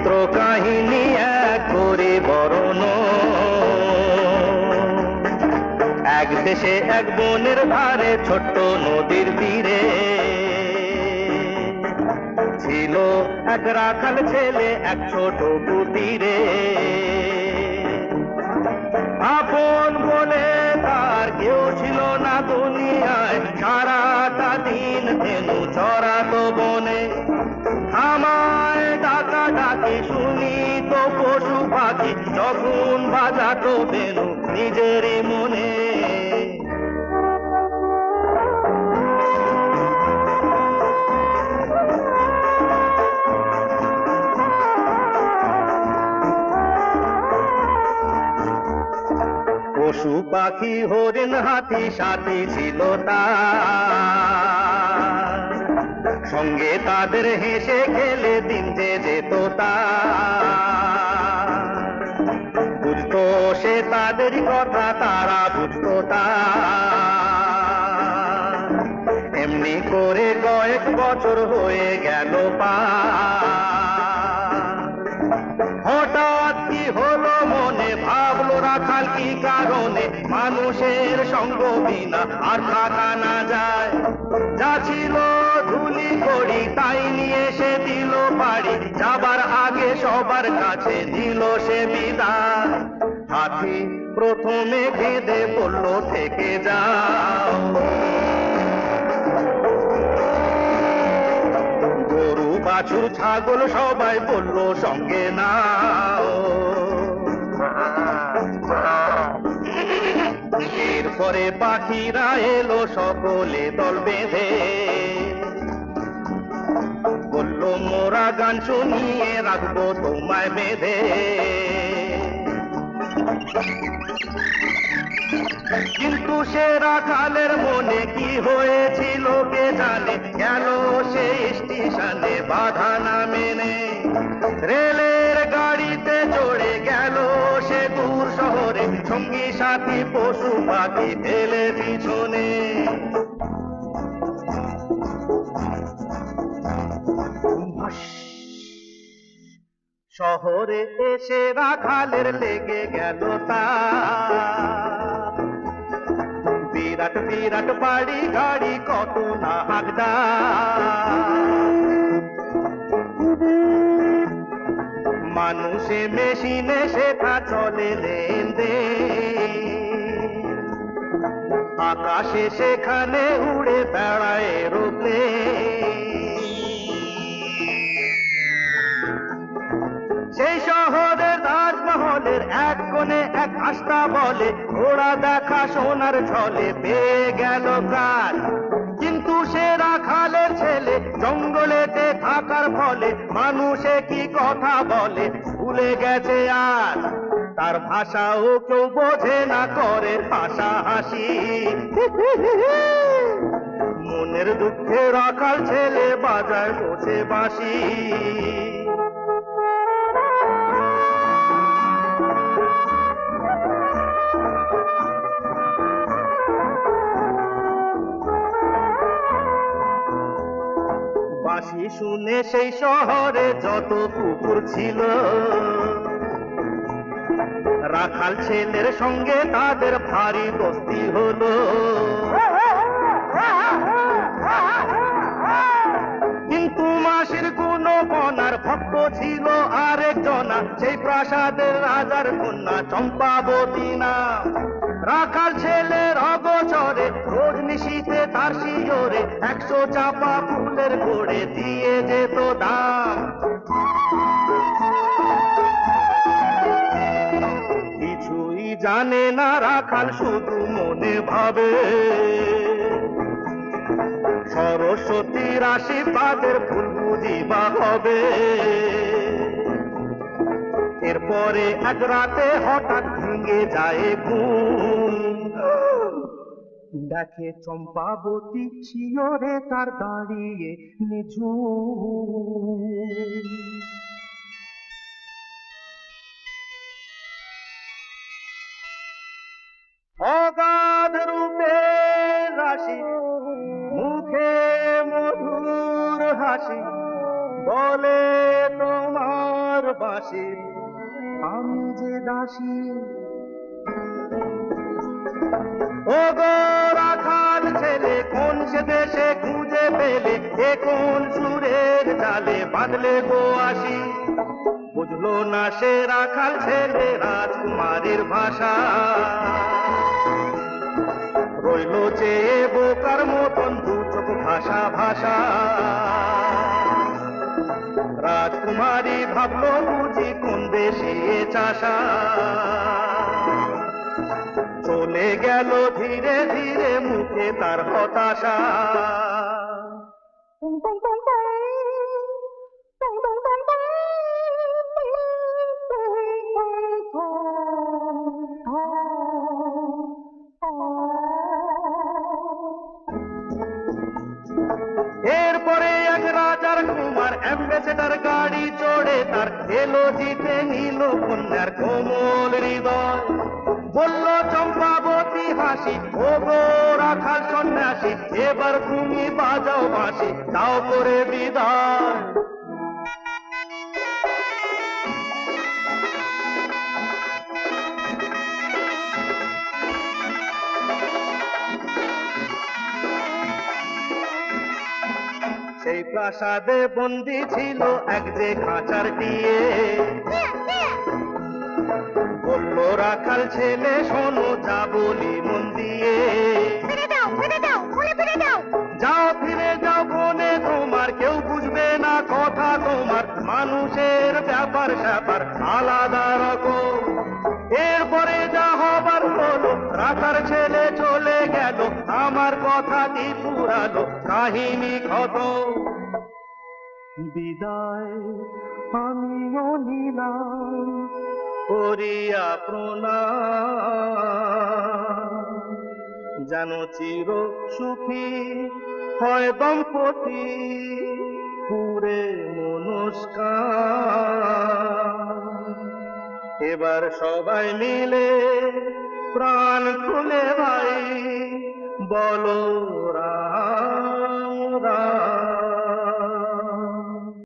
বিচিত্র কাহিনী এক করে বরণ। এক দেশে এক বনের ধারে ছোট্ট নদীর তীরে ছিল এক রাখাল ছেলে এক ছোট কুটিরে। আপন বলে তার কেউ ছিল না দুনিয়ায়, সারাটা দিন ধেনু চড়াতো বনে। আমায় ডাকা ডাকি শুনি তো পশু পাখি যখন বাজাতো বেনু নিজেরই মনে। পশু পাখি হরিণ হাতি সাথী ছিল তার, সঙ্গে তাদের হেসে খেলে দিন যে যেত তার। বুঝতো সে তাদেরই কথা, তারা বুঝতো তার। এমনি করে কয়েক বছর হয়ে গেল পার। হঠাৎ কি হলো মনে, ভাবলো রাখাল কি কারণে মানুষের সঙ্গ বিনা আর থাকা না যায়। যা ছিল ধুলি করি তাই নিয়ে সে দিল বাড়ি, যাবার আগে সবার কাছে দিল সে বিদায়। হাতি প্রথমে কেঁদে বলল থেকে যাও, গরু বাছুর ছাগল সবাই বলল সঙ্গে নাও। এরপরে পাখিরা এলো সকলে দল বেঁধে, বলল মোরা গান শুনিয়ে রাখবো তোমায় বেঁধে। কিন্তু সে রাখালের মনে কি হয়েছিল কে জানে, গেল সে স্টেশনে বাধা না মেনে। রেলের গাড়িতে চড়ে গেল সে দূর শহরে, সঙ্গী সাথী পশু পাখি ফেলে পিছনে। শহরে এসে রাখালের লেগে গেল তার, বিরাট বিরাট বাড়ি গাড়ি কত না হাকদার। মানুষে মেশিনে শেখা চলে লেনদেন, আকাশে সেখানে উড়ে বেড়ায় এরোপ্লেন। সেই শহরের তাজমহলের এক কোণে এক আস্থা বলে, ঘোড়া দেখা সোনার ছলে পেয়ে গেল কাজ। কিন্তু সে রাখালের ছেলে জঙ্গলেতে থাকার ফলে মানুষে কি কথা বলে ভুলে গেছে আজ। তার ভাষাও কেউ বোঝে না, করে হাসাহাসি। মনের দুঃখে রাখাল ছেলে বাজায় বসে বাঁশি। বাঁশি শুনে সেই শহরে যত কুকুর ছিল, রাখাল ছেলের সঙ্গে তাদের ভারী দোস্তি হলো। কিন্তু মাসির কোনো বনার ভক্ত ছিল আরেক জনা, সেই প্রাসাদের রাজার কন্যা চম্পাবতী না। রাখাল ছেলের অগোচরে রোজ নিশীথে তার শিয়রে 100 চাপা ফুলের ঘোড়ে দিয়ে যেত দাম। কিছুই জানে না রাখাল, শুধু মনে ভাবে সরস্বতীর আশীর্বাদের ফুল বুঝিবা হবে। এরপরে এক রাতে হঠাৎ ভেঙে যায় ঘুম, দেখে চম্পাবতী শিয়রে তার দাঁড়িয়ে নিঝুম। অগাধ রূপে রাশি, মুখে মধুর হাসি, বলে তোমার বাঁশির আমি যে দাসী। ও গো রাখাল ছেলে কোন সে দেশে খুঁজে পেলে, এ কোন সুরের জালে বাঁধলে গো আসি। বুঝলো না সে রাখাল ছেলে রাজকুমারীর ভাষা, রইল চেয়ে বোকার মতন দু চোখ ভাষা ভাষা। রাজকুমারী ভাবলো বুঝি কোন দেশে চাষা, চলে গেল ধীরে ধীরে মুখে তার হতাশা। এরপরে এক রাজার কুমার অ্যাম্বাসেডার গাড়ি চড়ে তার এলো জিতে নিল কন্যার কোমল হৃদয়। বলল চম্পাবতী হাসি, ও গো রাখাল সন্ন্যাসী, এবার তুমি বাজাও বাঁশি, দাও করে বিদায়। সেই প্রাসাদে বন্দী ছিল এক যে খাঁচার টিয়ে, বলল রাখাল ছেলে শোনো যা বলি মন দিয়ে। যাও ফিরে যাও বনে তোমার, কেউ বুঝবে না কথা তোমার, মানুষের ব্যাপার স্যাপার আলাদা রকম। এরপরে যা হবার হলো, রাখার ছেলে চলে গেল, আমার কথাটি পুরালো, কাহিনী খতম। বিদায় আমিও নিলাম করিয়া প্রণাম, যেন চির সুখী হয় দম্পতি পুরে মনস্কার। এবার সবাই মিলে প্রাণ খুলে ভাই বলো রাম রাম।